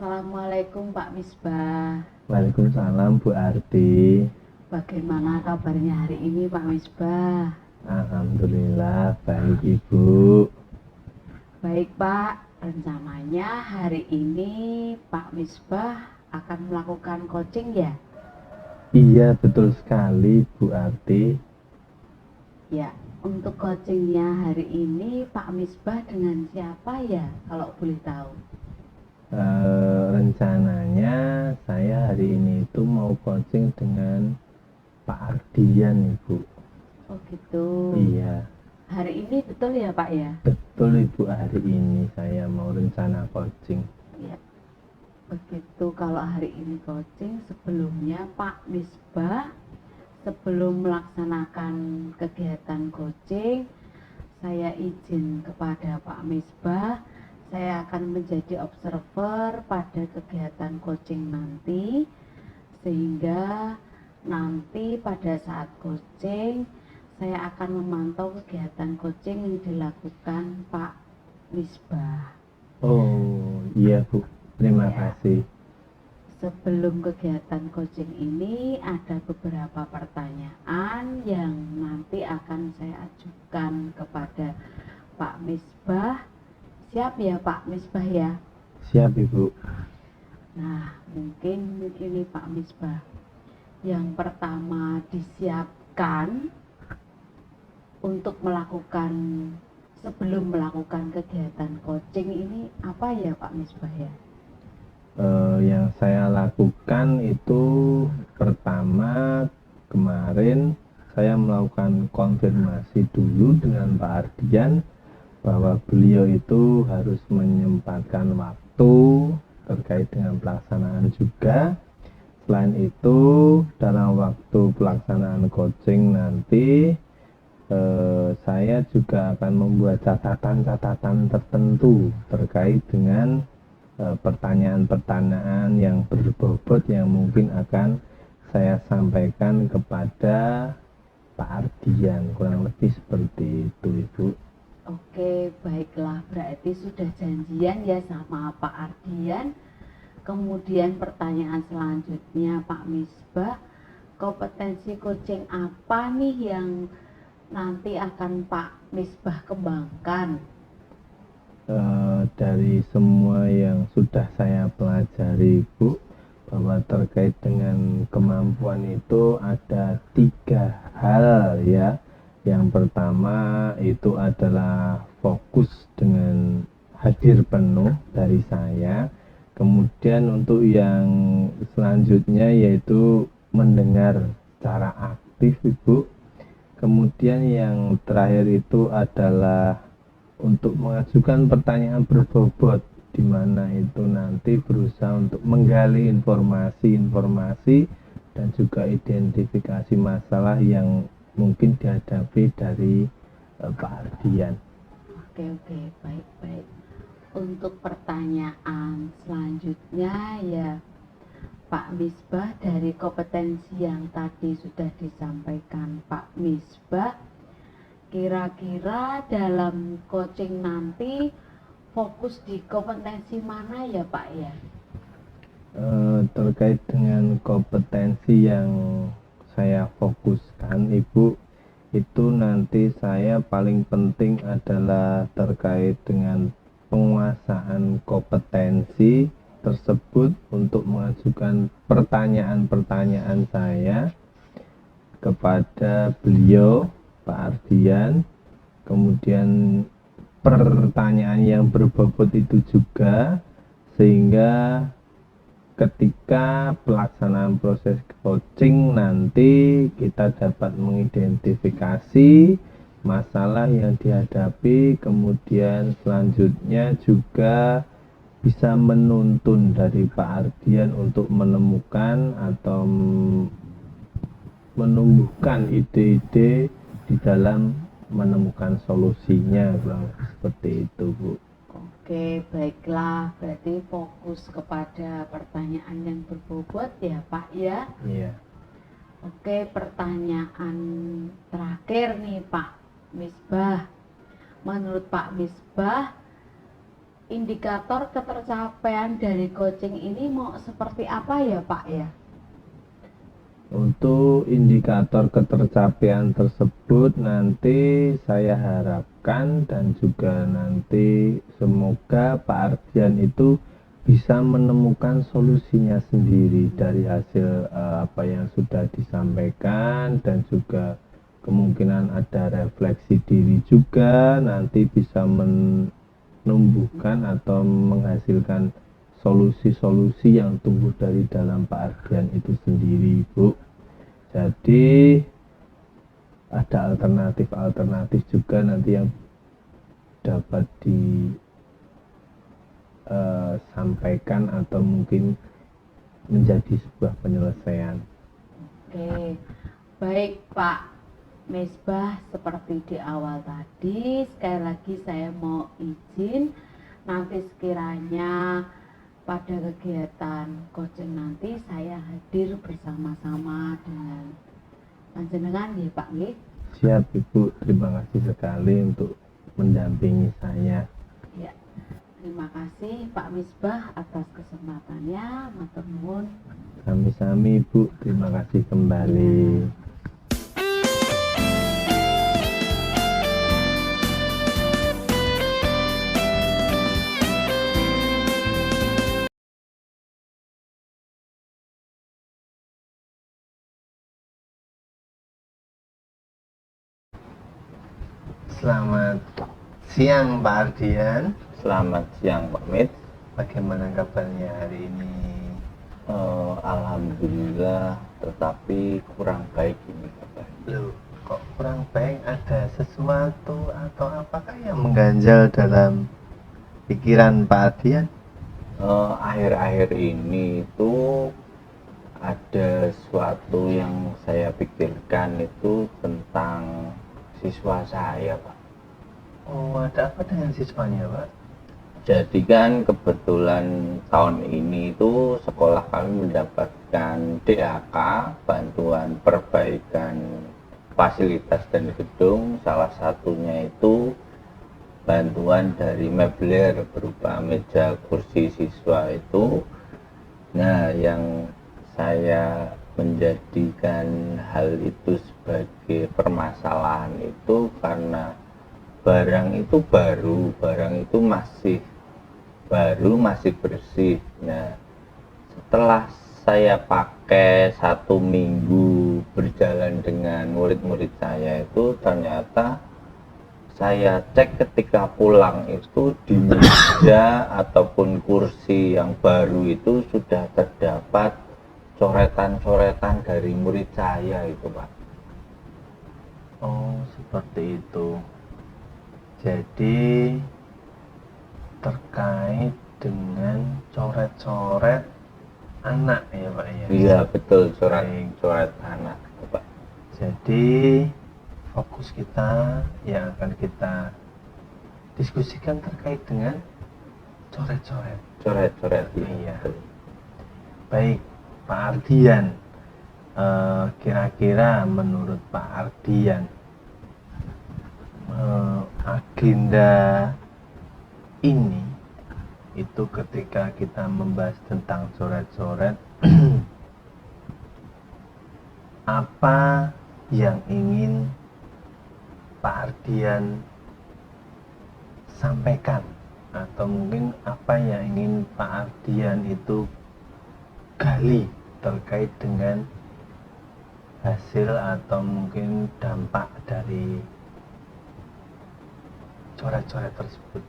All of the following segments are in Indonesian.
Assalamualaikum Pak Misbah. Waalaikumsalam Bu Arti. Bagaimana kabarnya hari ini Pak Misbah? Alhamdulillah baik Ibu. Baik Pak, rencananya hari ini Pak Misbah akan melakukan coaching ya? Iya betul sekali Bu Arti. Ya, untuk coachingnya hari ini Pak Misbah dengan siapa ya kalau boleh tahu? Rencananya saya hari ini itu mau coaching dengan Pak Ardian Ibu. Oh gitu. Iya Hari ini betul ya Pak ya? betul Ibu, hari ini saya mau rencana coaching. Ya, begitu. Kalau hari ini coaching, sebelumnya Pak Misbah sebelum melaksanakan kegiatan coaching, saya izin kepada Pak Misbah, saya akan menjadi observer pada kegiatan coaching nanti, sehingga nanti pada saat coaching saya akan memantau kegiatan coaching yang dilakukan Pak Misbah. Oh iya Bu, terima Ya. kasih. Sebelum kegiatan coaching ini ada beberapa pertanyaan yang nanti akan saya ajukan kepada Pak Misbah. Siap ya Pak Misbah ya? Siap Ibu. Nah, mungkin ini Pak Misbah. Yang pertama disiapkan untuk melakukan sebelum melakukan kegiatan coaching ini apa ya Pak Misbah ya? Yang saya lakukan itu pertama kemarin saya melakukan konfirmasi dulu dengan Pak Ardian bahwa beliau itu harus menyempatkan waktu terkait dengan pelaksanaan juga. Selain itu dalam waktu pelaksanaan coaching nanti saya juga akan membuat catatan-catatan tertentu terkait dengan pertanyaan-pertanyaan yang berbobot yang mungkin akan saya sampaikan kepada Pak Ardian, kurang lebih seperti itu Ibu. Oke, baiklah, berarti sudah janjian ya sama Pak Ardian. Kemudian pertanyaan selanjutnya Pak Misbah, kompetensi coaching apa nih yang nanti akan Pak Misbah kembangkan? Dari semua yang sudah saya pelajari Bu, bahwa terkait dengan kemampuan itu ada 3 hal ya. Yang pertama itu adalah fokus dengan hadir penuh dari saya. Kemudian untuk yang selanjutnya yaitu mendengar secara aktif Ibu. Kemudian yang terakhir itu adalah untuk mengajukan pertanyaan berbobot, di mana itu nanti berusaha untuk menggali informasi-informasi dan juga identifikasi masalah yang mungkin dihadapi dari Pak Ardian. Oke, baik. Untuk pertanyaan selanjutnya ya Pak Misbah, dari kompetensi yang tadi sudah disampaikan Pak Misbah, kira-kira dalam coaching nanti fokus di kompetensi mana ya Pak ya? Terkait dengan kompetensi yang saya fokuskan Ibu, itu nanti saya paling penting adalah terkait dengan penguasaan kompetensi tersebut untuk mengajukan pertanyaan-pertanyaan saya kepada beliau Pak Ardian. Kemudian pertanyaan yang berbobot itu juga, sehingga ketika pelaksanaan proses coaching nanti kita dapat mengidentifikasi masalah yang dihadapi, kemudian selanjutnya juga bisa menuntun dari Pak Ardian untuk menemukan atau menumbuhkan ide-ide di dalam menemukan solusinya, kurang lebih seperti itu Bu. Oke, baiklah, berarti fokus kepada pertanyaan yang berbobot ya Pak ya. Iya. Oke, pertanyaan terakhir nih Pak Misbah. Menurut Pak Misbah, indikator ketercapaian dari coaching ini mau seperti apa ya Pak ya? Untuk indikator ketercapaian tersebut nanti saya harapkan dan juga nanti semoga Pak Ardian itu bisa menemukan solusinya sendiri dari hasil apa yang sudah disampaikan, dan juga kemungkinan ada refleksi diri juga nanti bisa menumbuhkan atau menghasilkan solusi-solusi yang tumbuh dari dalam Pak Ardian itu sendiri, Bu. Jadi ada alternatif-alternatif juga nanti yang dapat disampaikan atau mungkin menjadi sebuah penyelesaian. Oke, baik Pak Misbah, seperti di awal tadi, sekali lagi saya mau izin nanti sekiranya pada kegiatan coaching nanti saya hadir bersama-sama dengan panjenengan ya Pak nggih. Siap Ibu, terima kasih sekali untuk mendampingi saya. Ya. Terima kasih Pak Misbah atas kesempatannya, matur nuwun. Sami-sami Ibu, terima kasih kembali. Selamat siang Pak Ardian. Selamat siang Pak Mit. Bagaimana kabarnya hari ini? Alhamdulillah, tetapi kurang baik ini kabarnya. Loh, kok kurang baik? Ada sesuatu atau apakah yang mengganjal dalam pikiran Pak Ardian? Akhir-akhir ini itu ada sesuatu yang saya pikirkan itu tentang siswa saya, Pak. Oh, ada apa dengan siswanya, Pak? Jadi kan kebetulan tahun ini itu sekolah kami mendapatkan DAK, bantuan perbaikan fasilitas dan gedung. Salah satunya itu bantuan dari mebler berupa meja kursi siswa itu. Nah, yang saya menjadikan hal itu sebagai permasalahan itu karena barang itu baru, barang itu masih baru, masih bersih. Nah, setelah saya pakai 1 minggu berjalan dengan murid-murid saya itu, ternyata saya cek ketika pulang itu di meja ataupun kursi yang baru itu sudah terdapat coretan-coretan dari murid saya itu, Pak. Oh, seperti itu. Jadi terkait dengan coret-coret anak ya Pak ya? Iya betul, coret anak Pak. Jadi fokus kita yang akan kita diskusikan terkait dengan coret-coret. Coret-coret, iya. Baik Pak Ardian, kira-kira menurut Pak Ardian agenda ini itu ketika kita membahas tentang coret-coret apa yang ingin Pak Ardian sampaikan, atau mungkin apa yang ingin Pak Ardian itu gali terkait dengan hasil atau mungkin dampak dari coret-coret tersebut.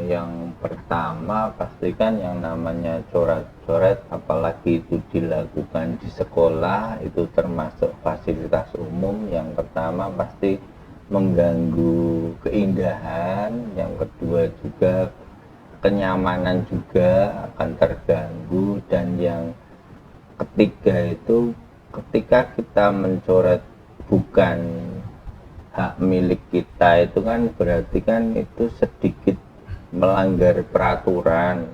Yang pertama pastikan yang namanya coret-coret, apalagi itu dilakukan di sekolah, itu termasuk fasilitas umum. Yang pertama pasti mengganggu keindahan, yang kedua juga kenyamanan juga akan terganggu, dan yang ketiga itu ketika kita mencoret bukan hak milik kita, itu kan berarti kan itu sedikit melanggar peraturan,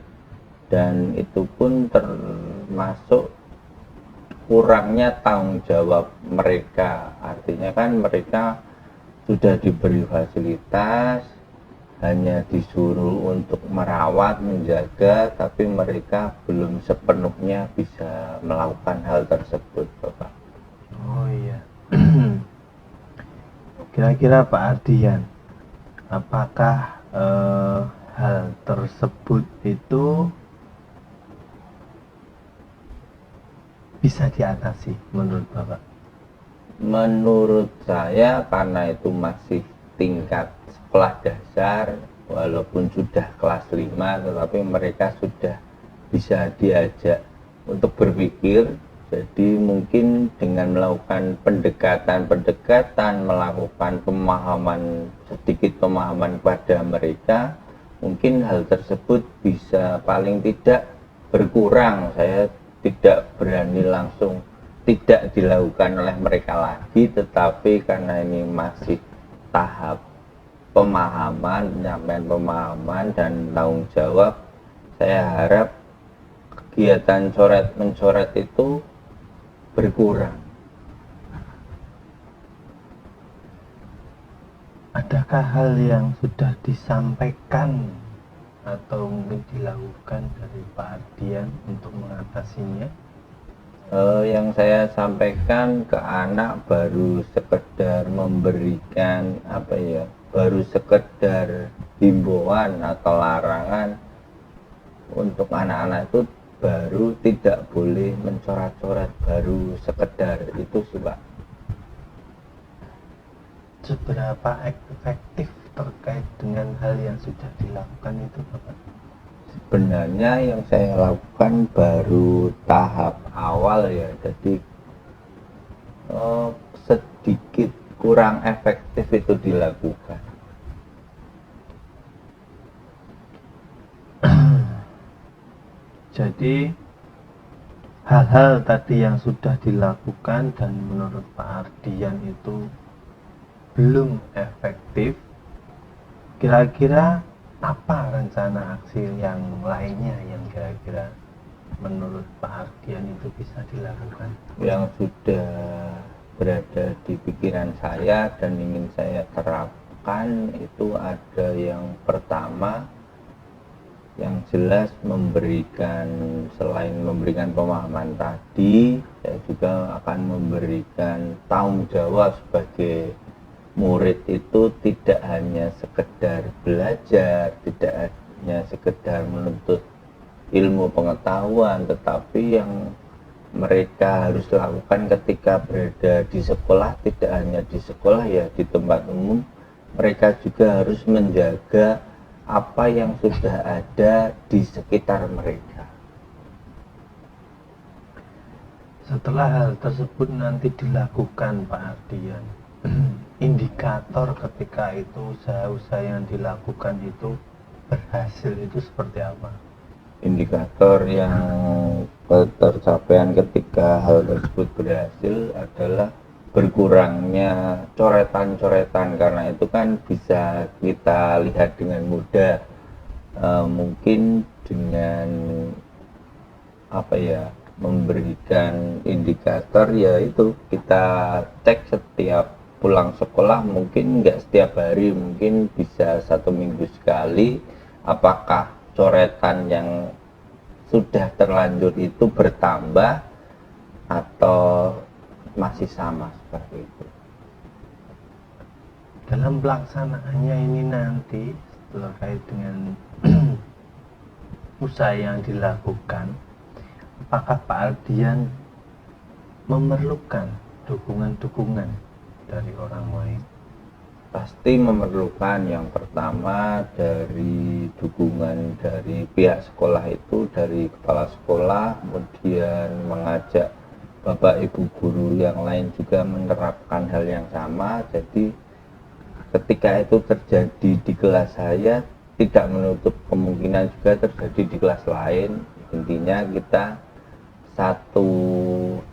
dan itu pun termasuk kurangnya tanggung jawab mereka. Artinya kan mereka sudah diberi fasilitas, hanya disuruh untuk merawat, menjaga, tapi mereka belum sepenuhnya bisa melakukan hal tersebut, Bapak. Oh iya. Kira-kira Pak Ardian, apakah hal tersebut itu bisa diatasi menurut Bapak? Menurut saya karena itu masih tingkat sekolah dasar, walaupun sudah kelas 5, tetapi mereka sudah bisa diajak untuk berpikir. Jadi mungkin dengan melakukan pendekatan, melakukan sedikit pemahaman pada mereka, mungkin hal tersebut bisa paling tidak berkurang. Saya tidak berani langsung tidak dilakukan oleh mereka lagi, tetapi karena ini masih tahap penyampaian pemahaman dan tanggung jawab, saya harap kegiatan coret-mencoret itu berkurang. Adakah hal yang sudah disampaikan atau mungkin dilakukan dari Pak Ardian untuk mengatasinya? Yang saya sampaikan ke anak baru sekedar memberikan baru sekedar himbauan atau larangan untuk anak-anak itu, baru tidak boleh mencoret-coret, baru sekedar itu sih, Pak. Seberapa efektif terkait dengan hal yang sudah dilakukan itu, Bapak? Sebenarnya yang saya lakukan baru tahap awal ya, jadi sedikit kurang efektif itu dilakukan. Jadi hal-hal tadi yang sudah dilakukan dan menurut Pak Ardian itu belum efektif, kira-kira apa rencana aksi yang lainnya yang kira-kira menurut Pak Ardian itu bisa dilakukan? Yang sudah berada di pikiran saya dan ingin saya terapkan itu ada yang pertama, yang jelas selain memberikan pemahaman tadi, saya juga akan memberikan tanggung jawab sebagai murid itu tidak hanya sekedar belajar, tidak hanya sekedar menuntut ilmu pengetahuan, tetapi yang mereka harus lakukan ketika berada di sekolah, tidak hanya di sekolah ya, di tempat umum, mereka juga harus menjaga apa yang sudah ada di sekitar mereka. Setelah hal tersebut nanti dilakukan Pak Ardian, indikator ketika itu usaha-usaha yang dilakukan itu berhasil itu seperti apa? Indikator yang ketercapaian ketika hal tersebut berhasil adalah berkurangnya coretan-coretan, karena itu kan bisa kita lihat dengan mudah. Mungkin dengan memberikan indikator, yaitu kita cek setiap pulang sekolah, mungkin nggak setiap hari, mungkin bisa 1 minggu sekali, apakah coretan yang sudah terlanjur itu bertambah atau masih sama seperti itu. Dalam pelaksanaannya ini nanti terkait dengan usaha yang dilakukan, apakah Pak Ardian memerlukan dukungan-dukungan dari orang lain? Pasti memerlukan. Yang pertama dari dukungan dari pihak sekolah itu, dari kepala sekolah, kemudian mengajak Bapak Ibu guru yang lain juga menerapkan hal yang sama. Jadi ketika itu terjadi di kelas saya, tidak menutup kemungkinan juga terjadi di kelas lain. Intinya kita satu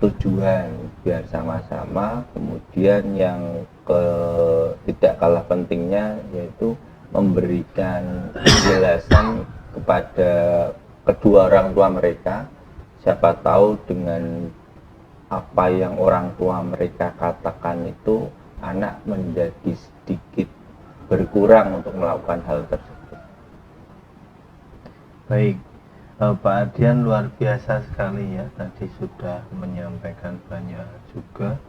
tujuan biar sama-sama. Kemudian yang tidak kalah pentingnya yaitu memberikan penjelasan kepada kedua orang tua mereka. Siapa tahu dengan apa yang orang tua mereka katakan itu, anak menjadi sedikit berkurang untuk melakukan hal tersebut. Baik, Pak Ardian luar biasa sekali ya, tadi sudah menyampaikan banyak juga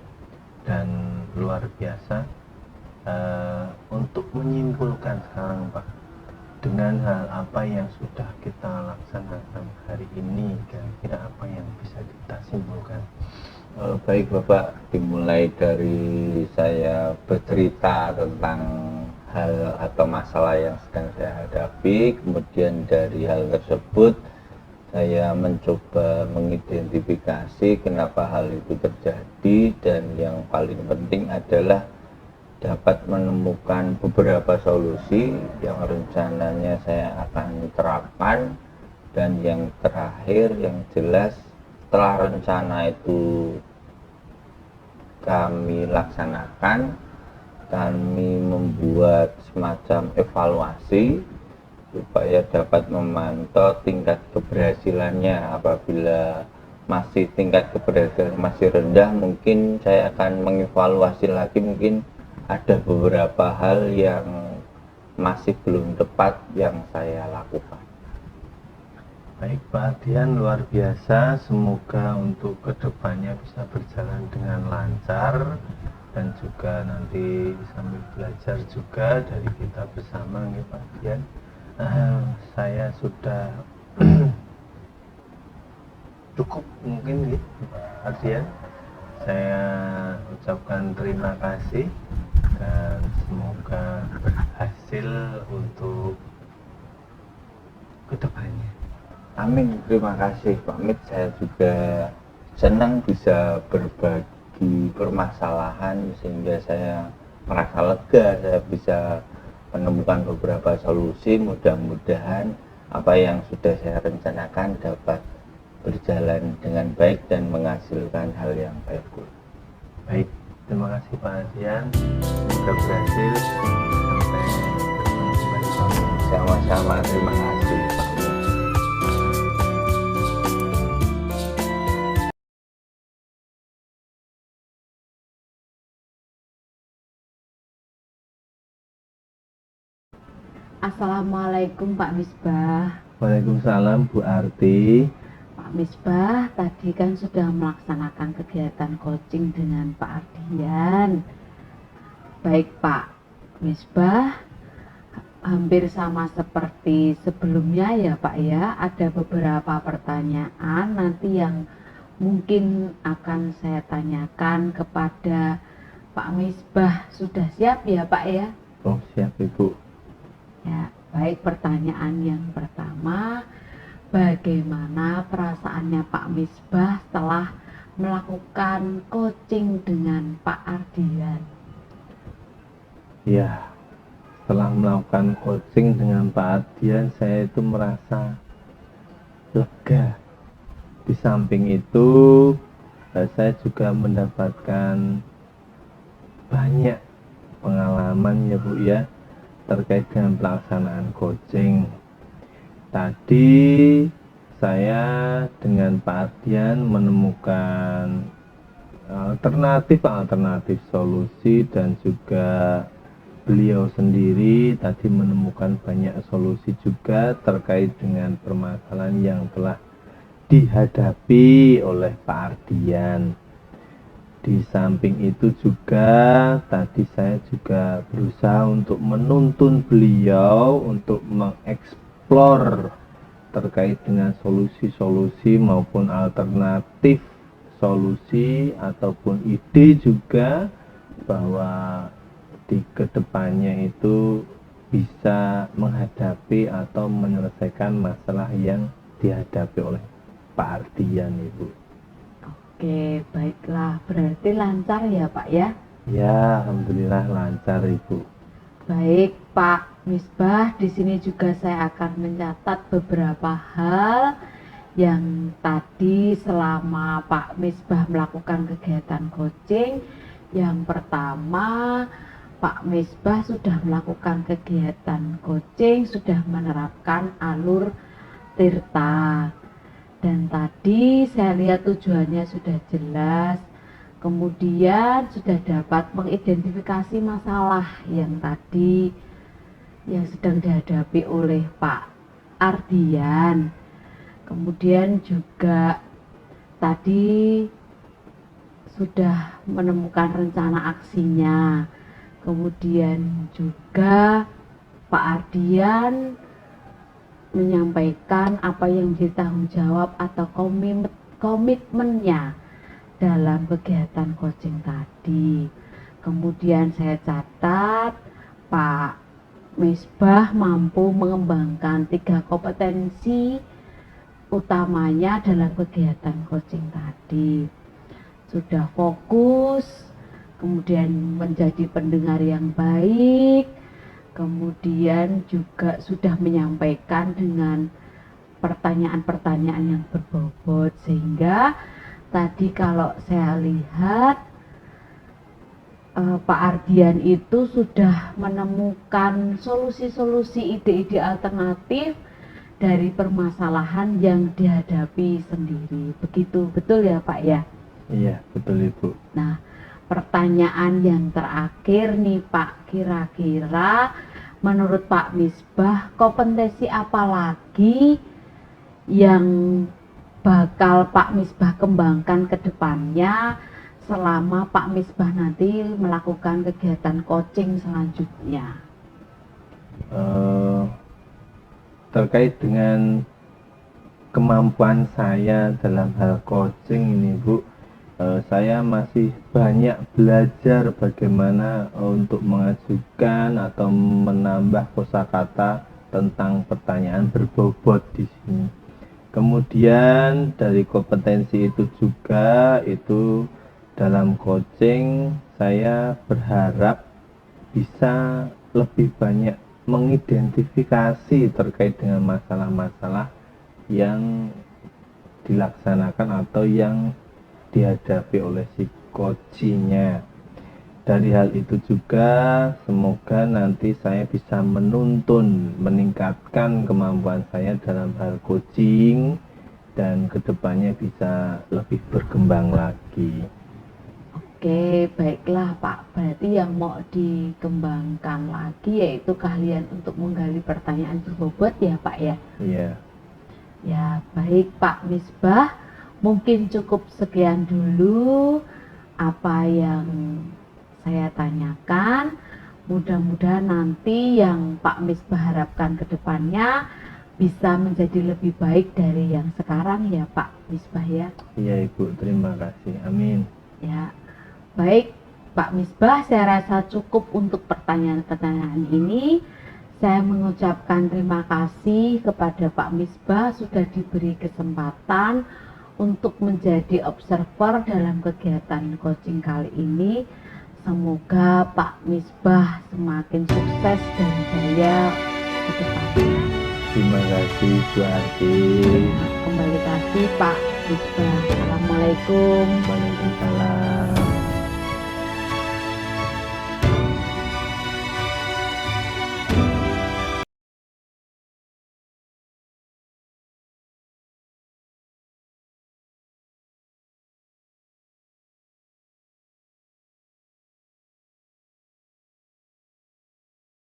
dan luar biasa. Untuk menyimpulkan sekarang Pak, dengan hal apa yang sudah kita laksanakan hari ini, kira-kira apa yang bisa kita simpulkan? Baik Bapak, dimulai dari saya bercerita tentang hal atau masalah yang sedang saya hadapi, kemudian dari hal tersebut saya mencoba mengidentifikasi kenapa hal itu terjadi, dan yang paling penting adalah dapat menemukan beberapa solusi yang rencananya saya akan terapkan. Dan yang terakhir, yang jelas setelah rencana itu kami laksanakan, kami membuat semacam evaluasi supaya dapat memantau tingkat keberhasilannya. Apabila masih tingkat keberhasilan masih rendah, mungkin saya akan mengevaluasi lagi, mungkin ada beberapa hal yang masih belum tepat yang saya lakukan. Baik Pak Ardian, luar biasa, semoga untuk kedepannya bisa berjalan dengan lancar dan juga nanti sambil belajar juga dari kita bersama nih Pak Ardian. Saya sudah cukup mungkin nih Pak Ardian, saya ucapkan terima kasih dan semoga berhasil untuk kedepannya. Amin, terima kasih Pak Mit. Saya juga senang bisa berbagi permasalahan sehingga saya merasa lega, saya bisa menemukan beberapa solusi. Mudah-mudahan apa yang sudah saya rencanakan dapat berjalan dengan baik dan menghasilkan hal yang baik. Baik, terima kasih Pak Ardian, semoga berhasil. Sampai bertemu kembali Pak. Sama-sama, terima kasih Pak Mit. Assalamualaikum Pak Misbah. Waalaikumsalam Bu Arti. Pak Misbah tadi kan sudah melaksanakan kegiatan coaching dengan Pak Ardian. Baik Pak Misbah, hampir sama seperti sebelumnya ya Pak ya, ada beberapa pertanyaan nanti yang mungkin akan saya tanyakan kepada Pak Misbah. Sudah siap ya Pak ya? Oh siap Ibu. Ya, baik, pertanyaan yang pertama, bagaimana perasaannya Pak Misbah setelah melakukan coaching dengan Pak Ardian? Ya, setelah melakukan coaching dengan Pak Ardian, saya itu merasa lega. Di samping itu, saya juga mendapatkan banyak pengalaman ya Bu ya, terkait dengan pelaksanaan coaching. Tadi saya dengan Pak Ardian menemukan alternatif solusi, dan juga beliau sendiri tadi menemukan banyak solusi juga terkait dengan permasalahan yang telah dihadapi oleh Pak Ardian. Di samping itu juga tadi saya juga berusaha untuk menuntun beliau untuk mengeksplor terkait dengan solusi-solusi maupun alternatif solusi ataupun ide juga, bahwa di kedepannya itu bisa menghadapi atau menyelesaikan masalah yang dihadapi oleh Pak Ardian Ibu. Oke, baiklah, berarti lancar ya Pak ya? Ya, alhamdulillah lancar Ibu. Baik Pak Misbah, di sini juga saya akan mencatat beberapa hal yang tadi selama Pak Misbah melakukan kegiatan coaching. Yang pertama, Pak Misbah sudah melakukan kegiatan coaching, sudah menerapkan alur Tirta. Dan tadi saya lihat tujuannya sudah jelas, kemudian sudah dapat mengidentifikasi masalah yang tadi yang sedang dihadapi oleh Pak Ardian. Kemudian juga tadi sudah menemukan rencana aksinya. Kemudian juga Pak Ardian menyampaikan apa yang menjadi tanggung jawab atau komitmennya dalam kegiatan coaching tadi. Kemudian saya catat Pak Misbah mampu mengembangkan 3 kompetensi utamanya dalam kegiatan coaching tadi. Sudah fokus, kemudian menjadi pendengar yang baik, kemudian juga sudah menyampaikan dengan pertanyaan-pertanyaan yang berbobot, sehingga tadi kalau saya lihat Pak Ardian itu sudah menemukan solusi-solusi, ide-ide alternatif dari permasalahan yang dihadapi sendiri. Begitu, betul ya Pak ya? Iya, betul Ibu. Nah, pertanyaan yang terakhir nih Pak, kira-kira menurut Pak Misbah kompetensi apa lagi yang bakal Pak Misbah kembangkan ke depannya selama Pak Misbah nanti melakukan kegiatan coaching selanjutnya? Terkait dengan kemampuan saya dalam hal coaching ini Bu, saya masih banyak belajar bagaimana untuk mengajukan atau menambah kosakata tentang pertanyaan berbobot di sini. Kemudian dari kompetensi itu juga, itu dalam coaching saya berharap bisa lebih banyak mengidentifikasi terkait dengan masalah-masalah yang dilaksanakan atau yang dihadapi oleh si coachingnya. Dari hal itu juga semoga nanti saya bisa meningkatkan kemampuan saya dalam hal coaching dan kedepannya bisa lebih berkembang lagi. Oke, baiklah Pak. Berarti yang mau dikembangkan lagi yaitu keahlian untuk menggali pertanyaan berbobot ya Pak ya? Iya. Ya, baik Pak Misbah. Mungkin cukup sekian dulu apa yang saya tanyakan. Mudah-mudahan nanti yang Pak Misbah harapkan ke depannya bisa menjadi lebih baik dari yang sekarang ya Pak Misbah ya. Iya Ibu, terima kasih. Amin. Ya, baik Pak Misbah, saya rasa cukup untuk pertanyaan-pertanyaan ini. Saya mengucapkan terima kasih kepada Pak Misbah sudah diberi kesempatan untuk menjadi observer dalam kegiatan coaching kali ini. Semoga Pak Misbah semakin sukses dan jaya ke depannya. Terima kasih Bu Arti. Kembali kasih Pak Misbah. Assalamualaikum. Waalaikumsalam.